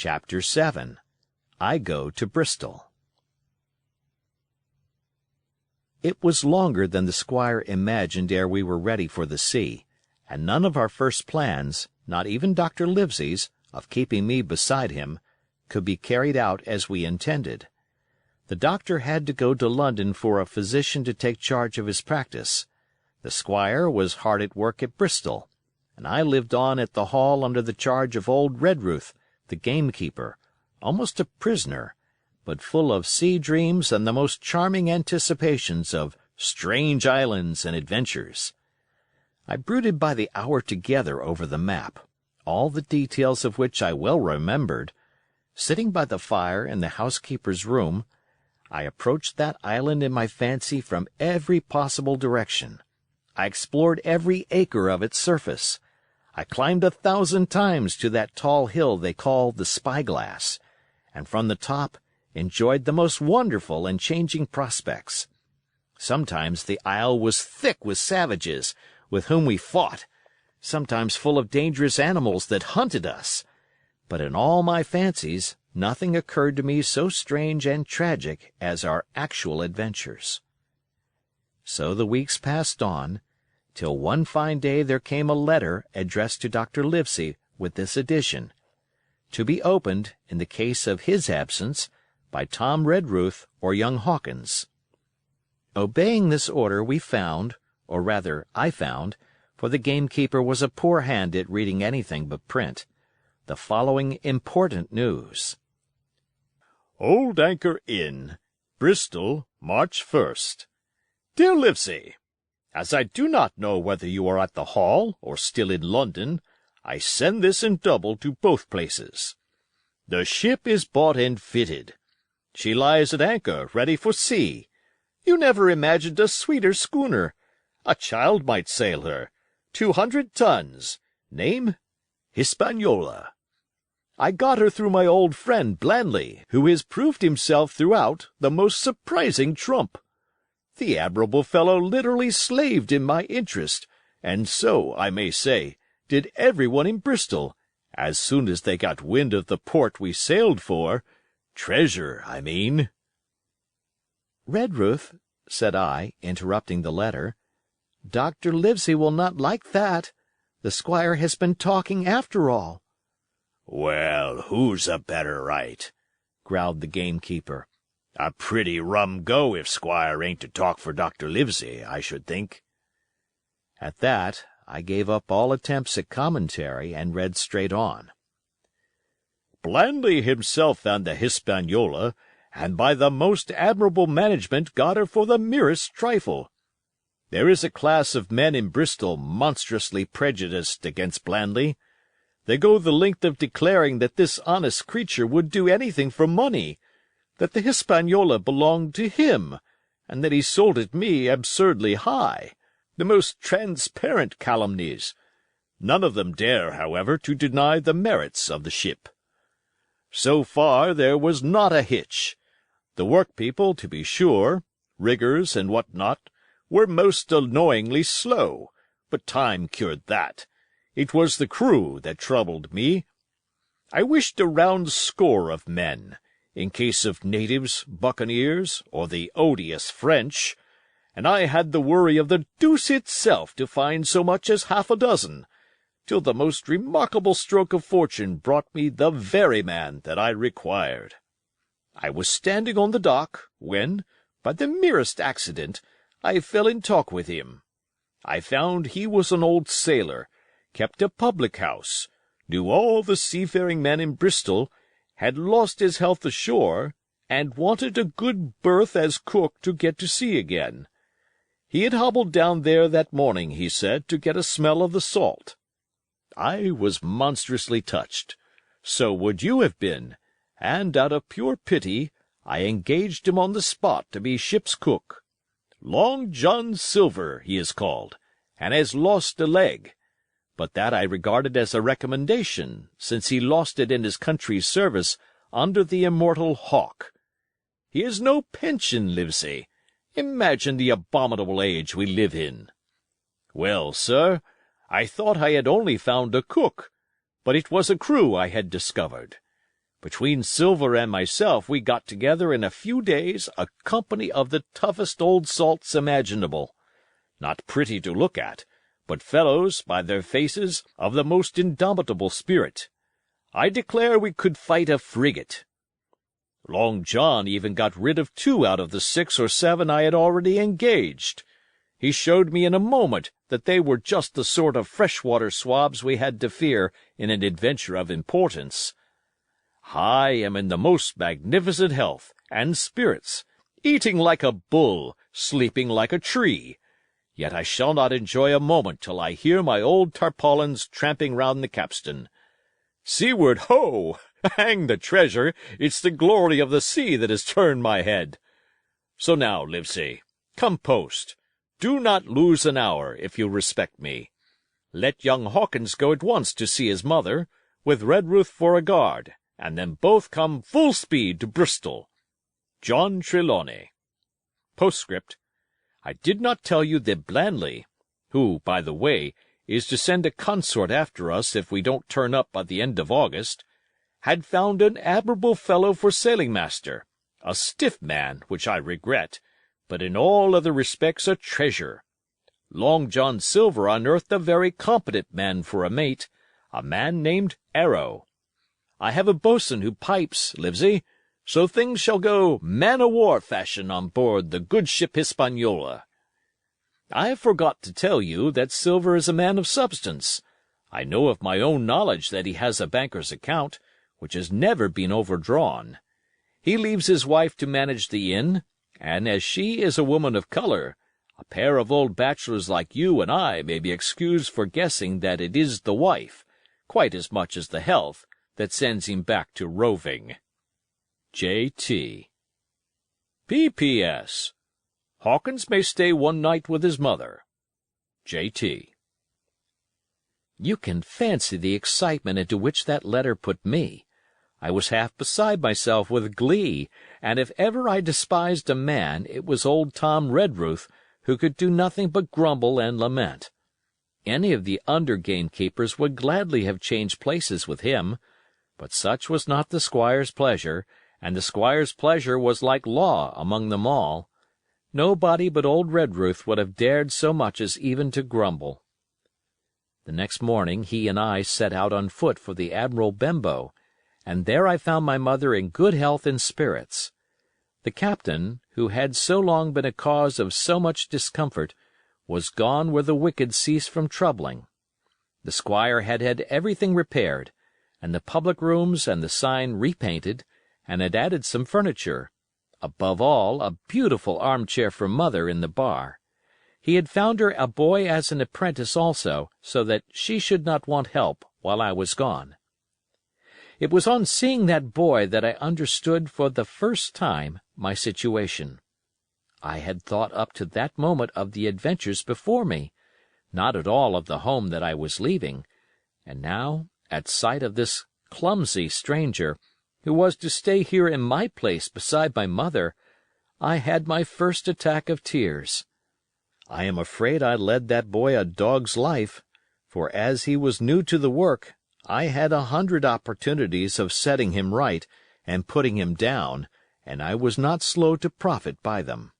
Chapter 7 I Go to Bristol It was longer than the squire imagined ere we were ready for the sea, and none of our first plans, not even Dr. Livesey's, of keeping me beside him, could be carried out as we intended. The doctor had to go to London for a physician to take charge of his practice. The squire was hard at work at Bristol, and I lived on at the Hall under the charge of old Redruth, the gamekeeper, almost a prisoner, but full of sea dreams and the most charming anticipations of strange islands and adventures. I brooded by the hour together over the map, all the details of which I well remembered. Sitting by the fire in the housekeeper's room, I approached that island in my fancy from every possible direction. I explored every acre of its surface. I climbed 1,000 times to that tall hill they call the Spyglass, and from the top enjoyed the most wonderful and changing prospects. Sometimes the isle was thick with savages, with whom we fought, sometimes full of dangerous animals that hunted us. But in all my fancies, nothing occurred to me so strange and tragic as our actual adventures. So the weeks passed on, till one fine day there came a letter addressed to Dr. Livesey with this addition, to be opened, in the case of his absence, by Tom Redruth or young Hawkins. Obeying this order we found, or rather I found, for the gamekeeper was a poor hand at reading anything but print, the following important news. Old Anchor Inn, Bristol, March 1st. Dear Livesey, as I do not know whether you are at the Hall or still in London, I send this in double to both places. The ship is bought and fitted. She lies at anchor, ready for sea. You never imagined a sweeter schooner. A child might sail her. 200 tons. Name? Hispaniola. I got her through my old friend Blandly, who has proved himself throughout the most surprising trump. The admirable fellow literally slaved in my interest, and so, I may say, did everyone in Bristol, as soon as they got wind of the port we sailed for. Treasure, I mean. Redruth, said I, interrupting the letter, Dr. Livesey will not like that. The squire has been talking after all. Well, who's a better right? Growled the gamekeeper. A pretty rum go if Squire ain't to talk for Dr. Livesey, I should think. At that, I gave up all attempts at commentary and read straight on. Blandly himself found the Hispaniola, and by the most admirable management got her for the merest trifle. There is a class of men in Bristol monstrously prejudiced against Blandly. They go the length of declaring that this honest creature would do anything for money, that the Hispaniola belonged to him, and that he sold it me absurdly high, the most transparent calumnies. None of them dare, however, to deny the merits of the ship. So far there was not a hitch. The workpeople, to be sure, riggers and what not, were most annoyingly slow, but time cured that. It was the crew that troubled me. I wished a round score of men, in case of natives, buccaneers, or the odious French, and I had the worry of the deuce itself to find so much as half a dozen, till the most remarkable stroke of fortune brought me the very man that I required. I was standing on the dock, when, by the merest accident, I fell in talk with him. I found he was an old sailor, kept a public-house, knew all the seafaring men in Bristol, had lost his health ashore, and wanted a good berth as cook to get to sea again. He had hobbled down there that morning, he said, to get a smell of the salt. I was monstrously touched. So would you have been, and out of pure pity I engaged him on the spot to be ship's cook. Long John Silver he is called, and has lost a leg, but that I regarded as a recommendation, since he lost it in his country's service under the immortal Hawke. He has no pension, Livesey. Imagine the abominable age we live in. Well, sir, I thought I had only found a cook, but it was a crew I had discovered. Between Silver and myself we got together in a few days a company of the toughest old salts imaginable. Not pretty to look at, but fellows, by their faces, of the most indomitable spirit. I declare we could fight a frigate. Long John even got rid of 2 out of the 6 or 7 I had already engaged. He showed me in a moment that they were just the sort of freshwater swabs we had to fear in an adventure of importance. I am in the most magnificent health and spirits, eating like a bull, sleeping like a tree. Yet I shall not enjoy a moment till I hear my old tarpaulins tramping round the capstan. Seaward, ho! Hang the treasure! It's the glory of the sea that has turned my head. So now, Livesey, come post. Do not lose an hour, if you respect me. Let young Hawkins go at once to see his mother, with Redruth for a guard, and then both come full speed to Bristol. John Trelawney. Postscript. I did not tell you that Blandley, who, by the way, is to send a consort after us if we don't turn up by the end of August, had found an admirable fellow for sailing-master, a stiff man, which I regret, but in all other respects a treasure. Long John Silver unearthed a very competent man for a mate, a man named Arrow. I have a boatswain who pipes, Livesey, so things shall go man-o'-war fashion on board the good ship Hispaniola. I forgot to tell you that Silver is a man of substance. I know of my own knowledge that he has a banker's account, which has never been overdrawn. He leaves his wife to manage the inn, and as she is a woman of color, a pair of old bachelors like you and I may be excused for guessing that it is the wife, quite as much as the health, that sends him back to roving. J.T. P.P.S. Hawkins may stay one night with his mother. J.T. You can fancy the excitement into which that letter put me. I was half beside myself with glee, and if ever I despised a man, it was old Tom Redruth, who could do nothing but grumble and lament. Any of the under gamekeepers would gladly have changed places with him, but such was not the squire's pleasure, and the squire's pleasure was like law among them all. Nobody but old Redruth would have dared so much as even to grumble. The next morning he and I set out on foot for the Admiral Benbow, and there I found my mother in good health and spirits. The captain, who had so long been a cause of so much discomfort, was gone where the wicked cease from troubling. The squire had had everything repaired, and the public rooms and the sign repainted, and had added some furniture. Above all, a beautiful armchair for Mother in the bar. He had found her a boy as an apprentice also, so that she should not want help while I was gone. It was on seeing that boy that I understood for the first time my situation. I had thought up to that moment of the adventures before me, not at all of the home that I was leaving, and now, at sight of this clumsy stranger, who was to stay here in my place beside my mother, I had my first attack of tears. I am afraid I led that boy a dog's life, for as he was new to the work, I had 100 opportunities of setting him right and putting him down, and I was not slow to profit by them.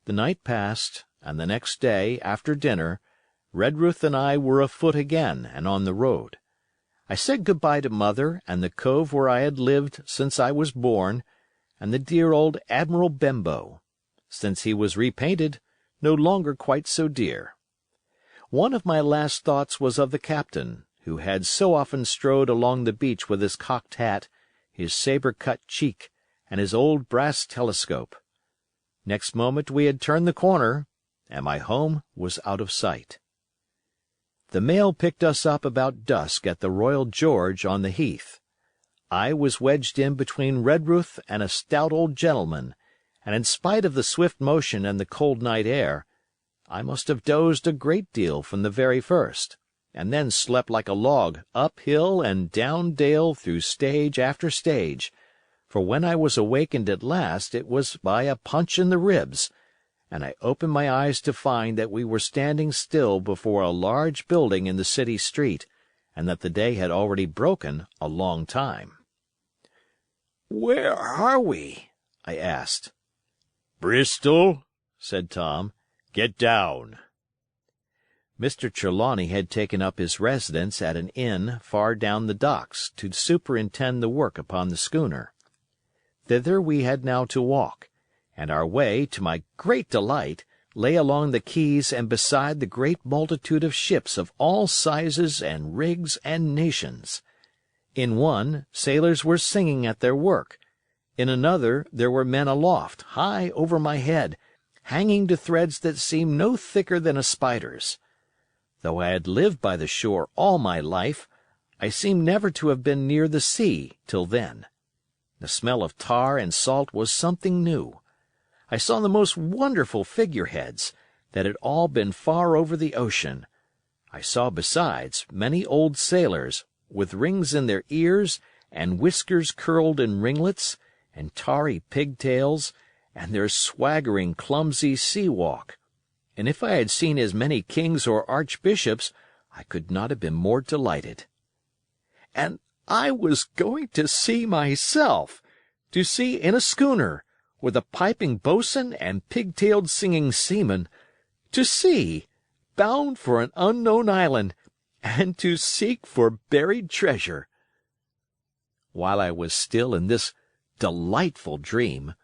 The night passed, and the next day, after dinner, Redruth and I were afoot again and on the road. I said good-bye to Mother and the cove where I had lived since I was born, and the dear old Admiral Benbow. Since he was repainted, no longer quite so dear. One of my last thoughts was of the captain, who had so often strode along the beach with his cocked hat, his sabre-cut cheek, and his old brass telescope. Next moment we had turned the corner, and my home was out of sight. The mail picked us up about dusk at the Royal George on the Heath. I was wedged in between Redruth and a stout old gentleman, and in spite of the swift motion and the cold night air, I must have dozed a great deal from the very first, and then slept like a log up hill and down dale through stage after stage, for when I was awakened at last it was by a punch in the ribs, and I opened my eyes to find that we were standing still before a large building in the city street, and that the day had already broken a long time. "Where are we?" I asked. "Bristol," said Tom. "Get down." Mr. Trelawney had taken up his residence at an inn far down the docks to superintend the work upon the schooner. Thither we had now to walk, and our way, to my great delight, lay along the quays and beside the great multitude of ships of all sizes and rigs and nations. In one, sailors were singing at their work. In another there were men aloft, high over my head, hanging to threads that seemed no thicker than a spider's. Though I had lived by the shore all my life, I seemed never to have been near the sea till then. The smell of tar and salt was something new. I saw the most wonderful figureheads, that had all been far over the ocean. I saw besides many old sailors, with rings in their ears, and whiskers curled in ringlets, and tarry pigtails, and their swaggering, clumsy sea-walk. And if I had seen as many kings or archbishops, I could not have been more delighted. And I was going to sea myself, to sea in a schooner, with a piping boatswain and pigtailed singing seamen, to sea, bound for an unknown island, and to seek for buried treasure. While I was still in this delightful dream,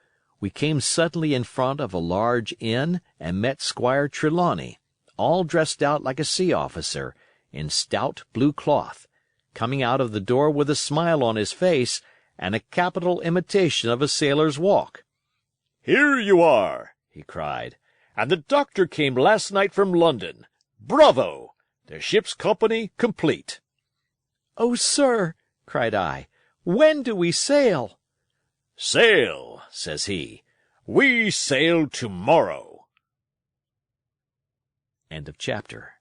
we came suddenly in front of a large inn and met Squire Trelawney, all dressed out like a sea officer, in stout blue cloth, coming out of the door with a smile on his face and a capital imitation of a sailor's walk. "Here you are," he cried, "and the doctor came last night from London. Bravo! The ship's company complete." "Oh, sir," cried I, "when do we sail?" "Sail," says he. "We sail tomorrow." End of chapter.